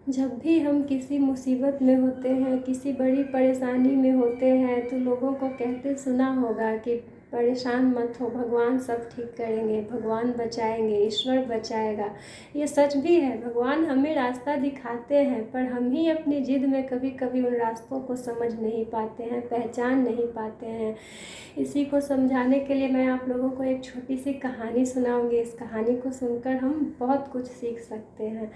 जब भी हम किसी मुसीबत में होते हैं, किसी बड़ी परेशानी में होते हैं, तो लोगों को कहते सुना होगा कि परेशान मत हो, भगवान सब ठीक करेंगे, भगवान बचाएंगे, ईश्वर बचाएगा। ये सच भी है, भगवान हमें रास्ता दिखाते हैं, पर हम ही अपनी ज़िद में कभी कभी उन रास्तों को समझ नहीं पाते हैं, पहचान नहीं पाते हैं। इसी को समझाने के लिए मैं आप लोगों को एक छोटी सी कहानी सुनाऊंगी। इस कहानी को सुनकर हम बहुत कुछ सीख सकते हैं।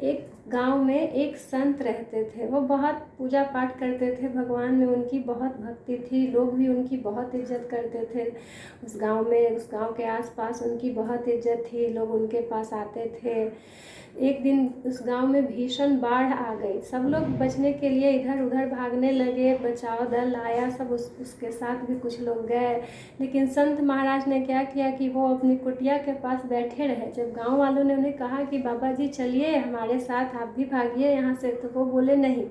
एक गांव में एक संत रहते थे। वो बहुत पूजा पाठ करते थे, भगवान में उनकी बहुत भक्ति थी, लोग भी उनकी बहुत इज्जत करते थे। उस गांव में, उस गांव के आसपास उनकी बहुत इज्जत थी, लोग उनके पास आते थे। एक दिन उस गांव में भीषण बाढ़ आ गई। सब लोग बचने के लिए इधर उधर भागने लगे, बचाव दल आया, सब उसके साथ भी कुछ लोग गए। लेकिन संत महाराज ने क्या किया कि वो अपनी कुटिया के पास बैठे रहे। जब गांव वालों ने उन्हें कहा कि बाबा जी चलिए हमारे साथ, आप भी भागिए यहाँ से, तो वो बोले नहीं,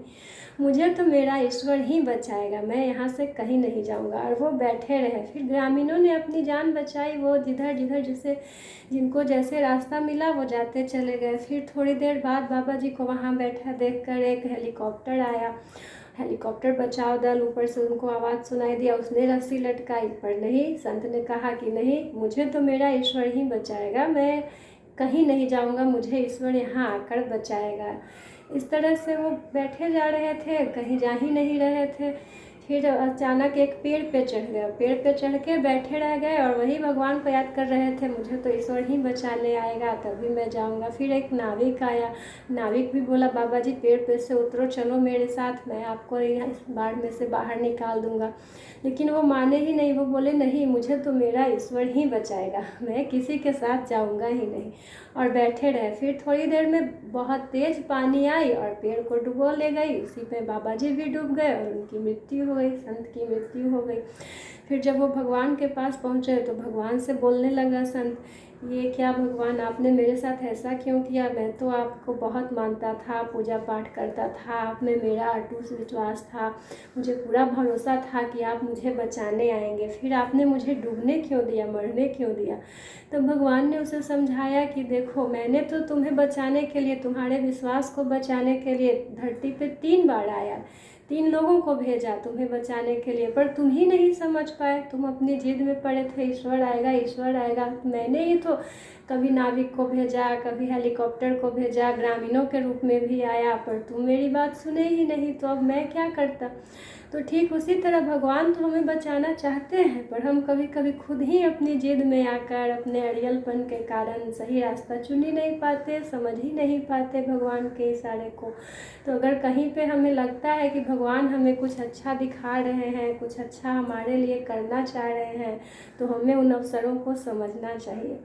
मुझे तो मेरा ईश्वर ही बचाएगा, मैं यहाँ से कहीं नहीं जाऊँगा। और वो बैठे रहे। फिर ग्रामीणों ने अपनी जान बचाई, वो जिधर जिधर जिसे जिनको जैसे रास्ता मिला वो जाते चले गए। फिर थोड़ी देर बाद बाबा जी को वहाँ बैठा देखकर एक हेलीकॉप्टर आया। हेलीकॉप्टर बचाव दल, ऊपर से उनको आवाज़ सुनाई दिया, उसने रस्सी लटकाई, पर नहीं, संत ने कहा कि नहीं, मुझे तो मेरा ईश्वर ही बचाएगा, मैं कहीं नहीं जाऊंगा, मुझे ईश्वर यहाँ आकर बचाएगा। इस तरह से वो बैठे जा रहे थे, कहीं जा ही नहीं रहे थे। फिर अचानक एक पेड़ पे चढ़ गए, पेड़ पे चढ़ के बैठे रह गए और वही भगवान को याद कर रहे थे, मुझे तो ईश्वर ही बचाने आएगा, तभी मैं जाऊंगा। फिर एक नाविक आया। नाविक भी बोला, बाबा जी पेड़ पे से उतरो, चलो मेरे साथ, मैं आपको इस बाढ़ में से बाहर निकाल दूंगा। लेकिन वो माने ही नहीं, वो बोले नहीं, मुझे तो मेरा ईश्वर ही बचाएगा, मैं किसी के साथ जाऊंगा ही नहीं। और बैठे रहे। फिर थोड़ी देर में बहुत तेज पानी आई और पेड़ को डुबो ले गई। उसी में बाबा जी भी डूब गए और उनकी मृत्यु हो गई, संत की मृत्यु हो गई। फिर जब वो भगवान के पास पहुँचे तो भगवान से बोलने लगा संत, ये क्या भगवान, आपने मेरे साथ ऐसा क्यों किया? मैं तो आपको बहुत मानता था, पूजा पाठ करता था, आप में मेरा अटूट विश्वास था, मुझे पूरा भरोसा था कि आप मुझे बचाने आएंगे, फिर आपने मुझे डूबने क्यों दिया, मरने क्यों दिया? तो भगवान ने उसे समझाया कि देखो, मैंने तो तुम्हें बचाने के लिए, तुम्हारे विश्वास को बचाने के लिए धरती पे 3 बार आया, 3 लोगों को भेजा तुम्हें बचाने के लिए, पर तुम ही नहीं समझ पाए, तुम अपनी जिद में पड़े थे, ईश्वर आएगा ईश्वर आएगा। मैंने ही तो कभी नाविक को भेजा, कभी हेलीकॉप्टर को भेजा, ग्रामीणों के रूप में भी आया, पर तुम मेरी बात सुने ही नहीं, तो अब मैं क्या करता? तो ठीक उसी तरह भगवान तो हमें बचाना चाहते हैं, पर हम कभी कभी खुद ही अपनी जिद में आकर, अपने अड़ियलपन के कारण सही रास्ता चुन ही नहीं पाते, समझ ही नहीं पाते भगवान के इशारे को। तो अगर कहीं पे हमें लगता है कि भगवान हमें कुछ अच्छा दिखा रहे हैं, कुछ अच्छा हमारे लिए करना चाह रहे हैं, तो हमें उन अवसरों को समझना चाहिए।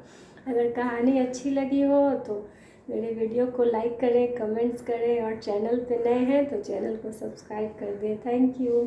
अगर कहानी अच्छी लगी हो तो मेरे वीडियो को लाइक करें, कमेंट्स करें, और चैनल पे नए हैं तो चैनल को सब्सक्राइब कर दें। Thank you.